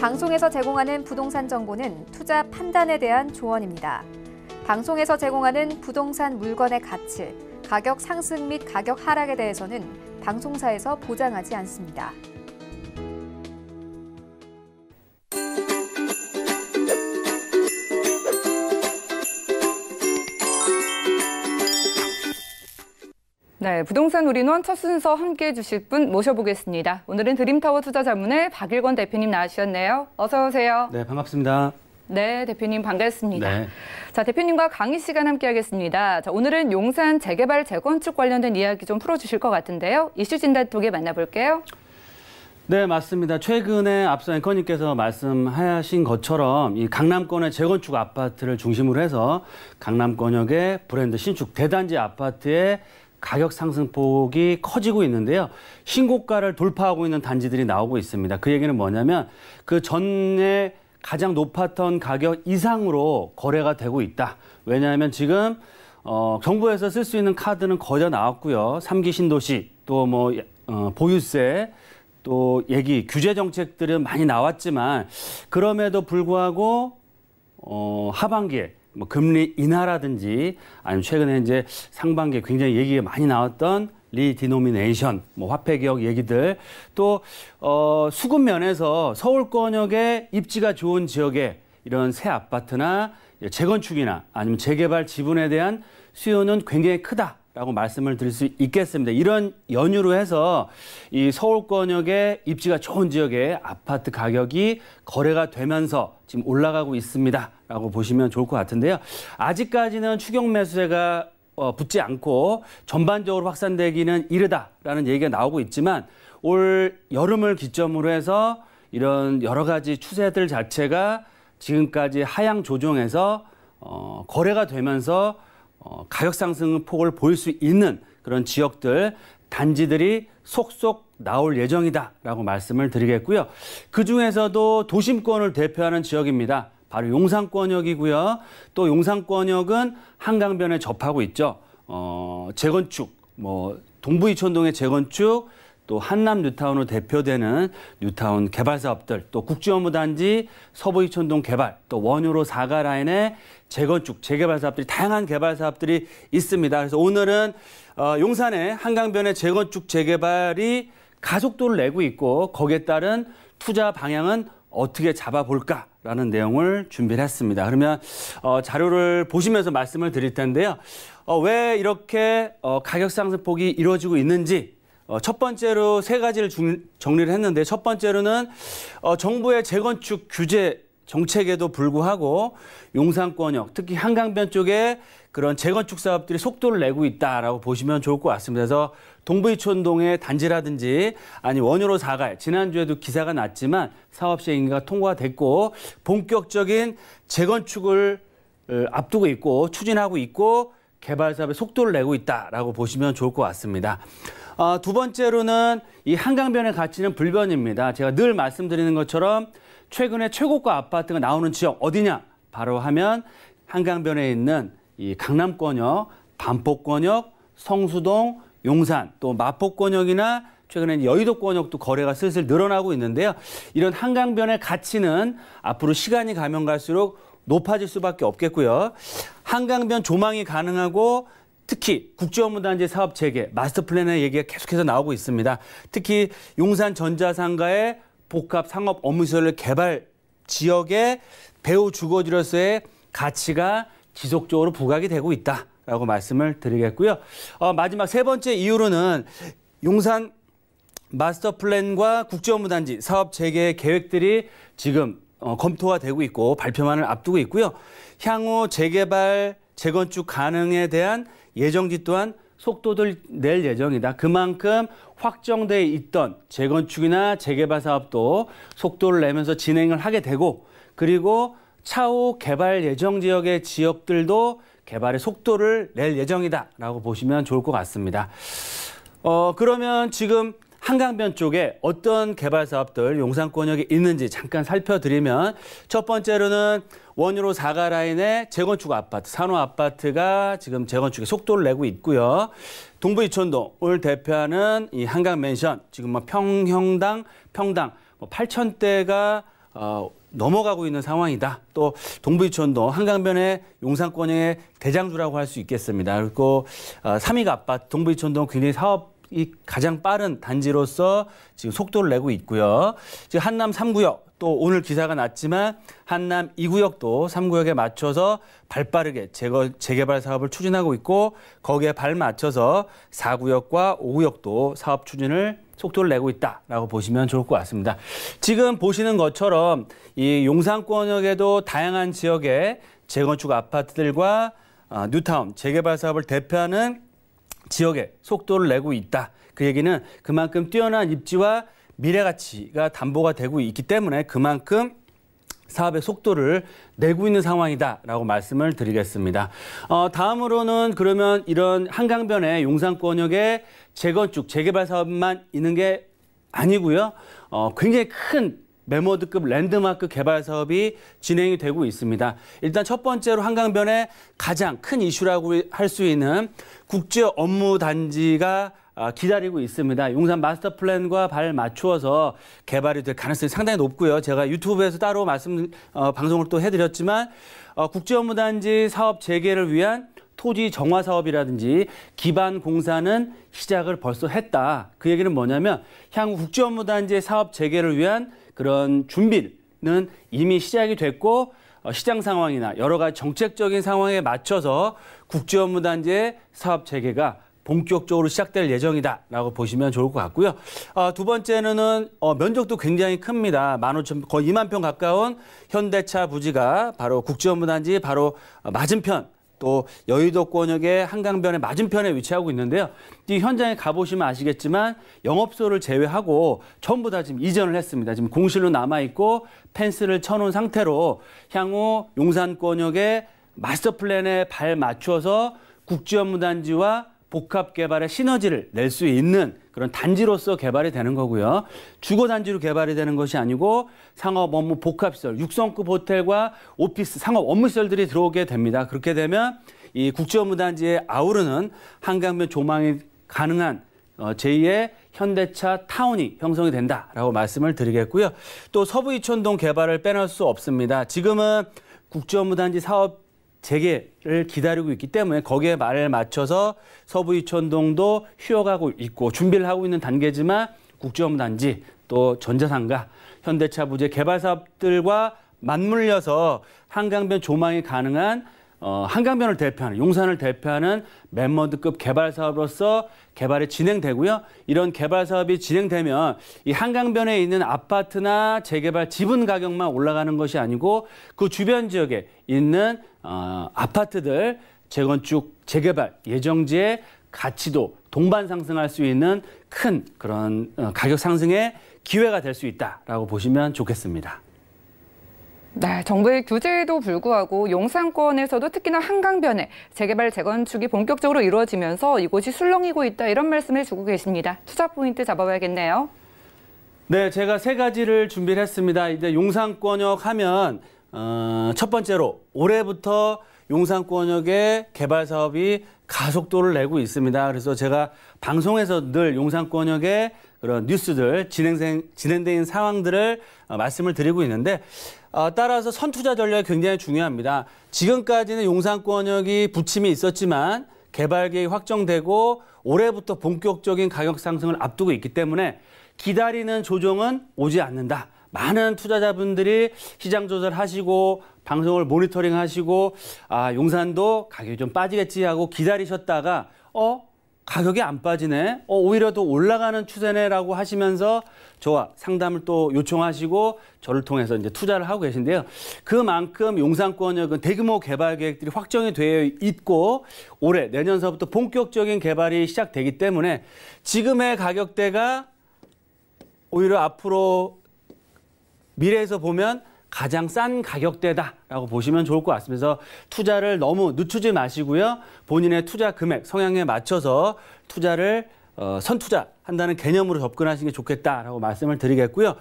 방송에서 제공하는 부동산 정보는 투자 판단에 대한 조언입니다. 방송에서 제공하는 부동산 물건의 가치, 가격 상승 및 가격 하락에 대해서는 방송사에서 보장하지 않습니다. 네, 부동산 올인원 첫 순서 함께해 주실 분 모셔보겠습니다. 오늘은 드림타워 투자자문의 박일권 대표님 나와주셨네요. 어서 오세요. 네, 반갑습니다. 네, 대표님 반갑습니다. 네. 자, 대표님과 강의 시간 함께하겠습니다. 자, 오늘은 용산 재개발 재건축 관련된 이야기 좀 풀어주실 것 같은데요. 이슈 진단 톡에 만나볼게요. 네, 맞습니다. 최근에 앞서 앵커님께서 말씀하신 것처럼 이 강남권의 재건축 아파트를 중심으로 해서 강남권역의 브랜드 신축 대단지 아파트의 가격 상승폭이 커지고 있는데요. 신고가를 돌파하고 있는 단지들이 나오고 있습니다. 그 얘기는 뭐냐면 그 전에 가장 높았던 가격 이상으로 거래가 되고 있다. 왜냐하면 지금 정부에서 쓸 수 있는 카드는 거의 다 나왔고요. 3기 신도시, 또 보유세, 또 규제 정책들은 많이 나왔지만 그럼에도 불구하고 하반기에 금리 인하라든지 아니면 최근에 이제 상반기에 굉장히 얘기가 많이 나왔던 리디노미네이션, 화폐 개혁 얘기들, 또 수급 면에서 서울권역의 입지가 좋은 지역에 이런 새 아파트나 재건축이나 아니면 재개발 지분에 대한 수요는 굉장히 크다라고 말씀을 드릴 수 있겠습니다. 이런 연유로 해서 이 서울권역의 입지가 좋은 지역의 아파트 가격이 거래가 되면서 지금 올라가고 있습니다라고 보시면 좋을 것 같은데요. 아직까지는 추격 매수세가 붙지 않고 전반적으로 확산되기는 이르다라는 얘기가 나오고 있지만 올 여름을 기점으로 해서 이런 여러 가지 추세들 자체가 지금까지 하향 조정해서 거래가 되면서 가격 상승 폭을 보일 수 있는 그런 지역들, 단지들이 속속 나올 예정이다라고 말씀을 드리겠고요. 그중에서도 도심권을 대표하는 지역입니다. 바로 용산권역이고요. 또 용산권역은 한강변에 접하고 있죠. 재건축, 동부이촌동의 재건축, 또 한남 뉴타운으로 대표되는 뉴타운 개발 사업들, 또 국제업무단지, 서부이촌동 개발, 또 원효로 4가 라인의 재건축, 재개발 사업들이 다양한 개발 사업들이 있습니다. 그래서 오늘은 용산의 한강변의 재건축 재개발이 가속도를 내고 있고 거기에 따른 투자 방향은 어떻게 잡아볼까라는 내용을 준비를 했습니다. 그러면 자료를 보시면서 말씀을 드릴 텐데요. 왜 이렇게 가격 상승폭이 이루어지고 있는지 첫 번째로 세 가지를 정리를 했는데 첫 번째로는 정부의 재건축 규제 정책에도 불구하고 용산권역, 특히 한강변 쪽에 그런 재건축 사업들이 속도를 내고 있다라고 보시면 좋을 것 같습니다. 그래서 동부이촌동의 단지라든지 아니 원효로 4가 지난주에도 기사가 났지만 사업 시행인가가 통과됐고 본격적인 재건축을 앞두고 있고 추진하고 있고 개발 사업에 속도를 내고 있다라고 보시면 좋을 것 같습니다. 두 번째로는 이 한강변의 가치는 불변입니다. 제가 늘 말씀드리는 것처럼 최근에 최고가 아파트가 나오는 지역 어디냐? 바로 하면 한강변에 있는 이 강남권역, 반포권역, 성수동, 용산, 또 마포권역이나 최근에 여의도권역도 거래가 슬슬 늘어나고 있는데요. 이런 한강변의 가치는 앞으로 시간이 가면 갈수록 높아질 수밖에 없겠고요. 한강변 조망이 가능하고 특히 국제업무단지 사업 재개, 마스터 플랜의 얘기가 계속해서 나오고 있습니다. 특히 용산 전자상가의 복합 상업 업무시설 개발 지역의 배후 주거지로서의 가치가 지속적으로 부각이 되고 있다라고 말씀을 드리겠고요. 마지막 세 번째 이유로는 용산 마스터 플랜과 국제업무단지 사업 재개 계획들이 지금 검토가 되고 있고 발표만을 앞두고 있고요. 향후 재개발, 재건축 가능에 대한 예정지 또한 속도를 낼 예정이다. 그만큼 확정돼 있던 재건축이나 재개발 사업도 속도를 내면서 진행을 하게 되고 그리고 차후 개발 예정 지역의 지역들도 개발의 속도를 낼 예정이다라고 보시면 좋을 것 같습니다. 그러면 지금 한강변 쪽에 어떤 개발 사업들 용산권역에 있는지 잠깐 살펴드리면 첫 번째로는 원효로 4가 라인의 재건축 아파트, 산호 아파트가 지금 재건축에 속도를 내고 있고요. 동부이촌동을 대표하는 이 한강맨션, 지금 평당 8,000대가 넘어가고 있는 상황이다. 또 동부이촌도 한강변의 용산권의 대장주라고 할 수 있겠습니다. 그리고 3위가 아파트 동부이촌도 굉장히 사업이 가장 빠른 단지로서 지금 속도를 내고 있고요. 지금 한남 3구역 또 오늘 기사가 났지만 한남 2구역도 3구역에 맞춰서 발빠르게 재개발 사업을 추진하고 있고 거기에 발맞춰서 4구역과 5구역도 사업 추진을 속도를 내고 있다라고 보시면 좋을 것 같습니다. 지금 보시는 것처럼 이 용산권역에도 다양한 지역의 재건축 아파트들과 뉴타운 재개발 사업을 대표하는 지역에 속도를 내고 있다. 그 얘기는 그만큼 뛰어난 입지와 미래 가치가 담보가 되고 있기 때문에 그만큼 사업의 속도를 내고 있는 상황이다라고 말씀을 드리겠습니다. 다음으로는 그러면 이런 한강변의 용산권역의 재건축, 재개발 사업만 있는 게 아니고요. 굉장히 큰 메모드급 랜드마크 개발 사업이 진행이 되고 있습니다. 일단 첫 번째로 한강변의 가장 큰 이슈라고 할 수 있는 국제 업무 단지가 기다리고 있습니다. 용산 마스터 플랜과 발맞추어서 개발이 될 가능성이 상당히 높고요. 제가 유튜브에서 따로 방송을 또 해드렸지만 국제업무단지 사업 재개를 위한 토지 정화 사업이라든지 기반 공사는 시작을 벌써 했다. 그 얘기는 뭐냐면 향후 국제업무단지의 사업 재개를 위한 그런 준비는 이미 시작이 됐고 시장 상황이나 여러 가지 정책적인 상황에 맞춰서 국제업무단지의 사업 재개가 본격적으로 시작될 예정이다라고 보시면 좋을 것 같고요. 두 번째는 면적도 굉장히 큽니다. 15,000, 거의 2만 평 가까운 현대차 부지가 바로 국제업무단지 바로 맞은편 또 여의도권역의 한강변의 맞은편에 위치하고 있는데요. 이 현장에 가보시면 아시겠지만 영업소를 제외하고 전부 다 지금 이전을 했습니다. 지금 공실로 남아있고 펜스를 쳐놓은 상태로 향후 용산권역의 마스터 플랜에 발맞춰서 국제업무단지와 복합개발의 시너지를 낼 수 있는 그런 단지로서 개발이 되는 거고요. 주거단지로 개발이 되는 것이 아니고 상업 업무 복합시설, 6성급 호텔과 오피스, 상업 업무시설들이 들어오게 됩니다. 그렇게 되면 이 국제업무단지에 아우르는 한강변 조망이 가능한 제2의 현대차 타운이 형성이 된다라고 말씀을 드리겠고요. 또 서부이촌동 개발을 빼놓을 수 없습니다. 지금은 국제업무단지 사업 재개를 기다리고 있기 때문에 거기에 말에 맞춰서 서부이촌동도 휴업하고 있고 준비를 하고 있는 단계지만 국제업무단지 또 전자상가, 현대차 부지 개발 사업들과 맞물려서 한강변 조망이 가능한 한강변을 대표하는 용산을 대표하는 멤버드급 개발 사업으로서 개발이 진행되고요. 이런 개발 사업이 진행되면 이 한강변에 있는 아파트나 재개발 지분 가격만 올라가는 것이 아니고 그 주변 지역에 있는 아파트들 재건축, 재개발 예정지의 가치도 동반 상승할 수 있는 큰 그런 가격 상승의 기회가 될 수 있다라고 보시면 좋겠습니다. 네, 정부의 규제에도 불구하고 용산권에서도 특히나 한강변에 재개발, 재건축이 본격적으로 이루어지면서 이곳이 술렁이고 있다 이런 말씀을 주고 계십니다. 투자 포인트 잡아봐야겠네요. 네, 제가 세 가지를 준비를 했습니다. 이제 용산권역 하면 첫 번째로 올해부터 용산권역의 개발 사업이 가속도를 내고 있습니다. 그래서 제가 방송에서 늘 용산권역의 그런 뉴스들, 진행된 상황들을 말씀을 드리고 있는데 따라서 선투자 전략이 굉장히 중요합니다. 지금까지는 용산권역이 부침이 있었지만 개발 계획이 확정되고 올해부터 본격적인 가격 상승을 앞두고 있기 때문에 기다리는 조정은 오지 않는다. 많은 투자자분들이 시장 조절하시고 방송을 모니터링 하시고 용산도 가격이 좀 빠지겠지 하고 기다리셨다가 가격이 안 빠지네. 오히려 더 올라가는 추세네라고 하시면서 저와 상담을 또 요청하시고 저를 통해서 이제 투자를 하고 계신데요. 그만큼 용산권역은 대규모 개발 계획들이 확정이 되어 있고 올해 내년서부터 본격적인 개발이 시작되기 때문에 지금의 가격대가 오히려 앞으로 미래에서 보면 가장 싼 가격대다라고 보시면 좋을 것 같습니다. 그래서 투자를 너무 늦추지 마시고요. 본인의 투자 금액, 성향에 맞춰서 투자를 선투자한다는 개념으로 접근하시는 게 좋겠다라고 말씀을 드리겠고요.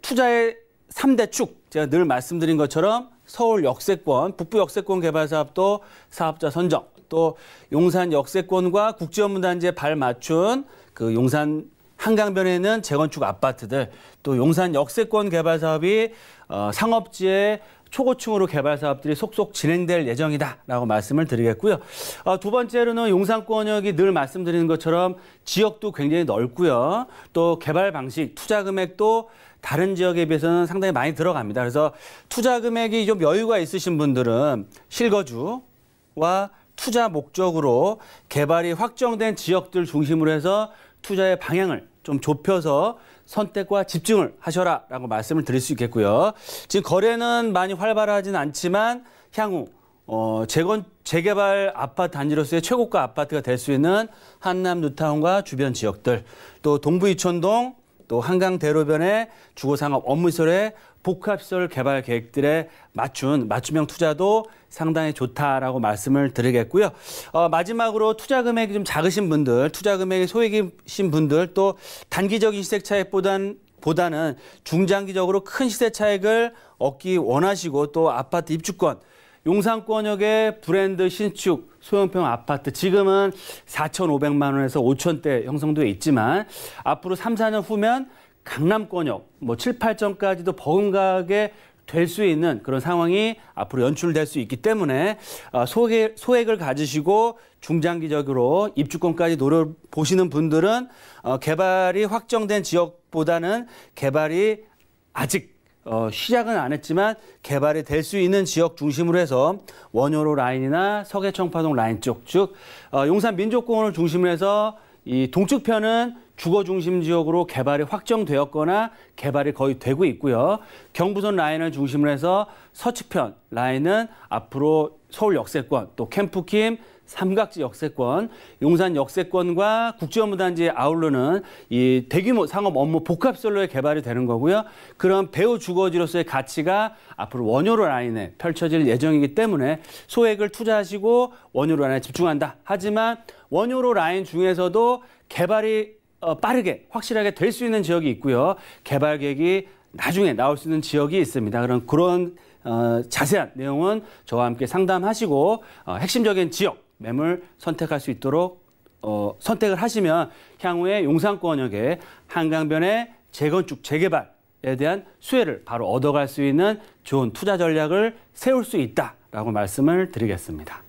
투자의 3대 축, 제가 늘 말씀드린 것처럼 서울 역세권, 북부 역세권 개발 사업도 사업자 선정, 또 용산 역세권과 국제업무단지에 발맞춘 그 용산 한강변에 있는 재건축 아파트들, 또 용산 역세권 개발 사업이 상업지의 초고층으로 개발 사업들이 속속 진행될 예정이다라고 말씀을 드리겠고요. 두 번째로는 용산권역이 늘 말씀드리는 것처럼 지역도 굉장히 넓고요. 또 개발 방식, 투자 금액도 다른 지역에 비해서는 상당히 많이 들어갑니다. 그래서 투자 금액이 좀 여유가 있으신 분들은 실거주와 투자 목적으로 개발이 확정된 지역들 중심으로 해서 투자의 방향을 좀 좁혀서 선택과 집중을 하셔라라고 말씀을 드릴 수 있겠고요. 지금 거래는 많이 활발하진 않지만 향후 재개발 아파트 단지로서의 최고가 아파트가 될 수 있는 한남 뉴타운과 주변 지역들, 또 동부 이촌동, 또 한강 대로변의 주거상업 업무시설의 복합시설 개발 계획들에 맞춤형 투자도 상당히 좋다라고 말씀을 드리겠고요. 마지막으로 투자 금액이 좀 작으신 분들, 투자 금액이 소액이신 분들, 또 단기적인 시세 차익보다는 중장기적으로 큰 시세 차익을 얻기 원하시고 또 아파트 입주권, 용산권역의 브랜드 신축 소형평 아파트 지금은 4,500만 원에서 5,000대 형성돼 있지만 앞으로 3, 4년 후면 강남권역 7, 8천까지도 버금가게 될 수 있는 그런 상황이 앞으로 연출될 수 있기 때문에 소액을 가지시고 중장기적으로 입주권까지 노려보시는 분들은 개발이 확정된 지역보다는 개발이 아직 시작은 안 했지만 개발이 될 수 있는 지역 중심으로 해서 원효로 라인이나 서계청파동 라인 쪽, 즉 용산 민족공원을 중심으로 해서 이 동측편은 주거 중심 지역으로 개발이 확정되었거나 개발이 거의 되고 있고요. 경부선 라인을 중심으로 해서 서측편 라인은 앞으로 서울 역세권, 또 캠프킴, 삼각지 역세권, 용산 역세권과 국제업무단지에 아울러는 이 대규모 상업 업무 복합시설로의 개발이 되는 거고요. 그런 배후 주거지로서의 가치가 앞으로 원효로 라인에 펼쳐질 예정이기 때문에 소액을 투자하시고 원효로 라인에 집중한다. 하지만 원효로 라인 중에서도 개발이 빠르게 확실하게 될 수 있는 지역이 있고요. 개발 계획이 나중에 나올 수 있는 지역이 있습니다. 그런 자세한 내용은 저와 함께 상담하시고 핵심적인 지역 매물 선택할 수 있도록 선택을 하시면 향후에 용산권역의 한강변의 재건축, 재개발에 대한 수혜를 바로 얻어갈 수 있는 좋은 투자 전략을 세울 수 있다라고 말씀을 드리겠습니다.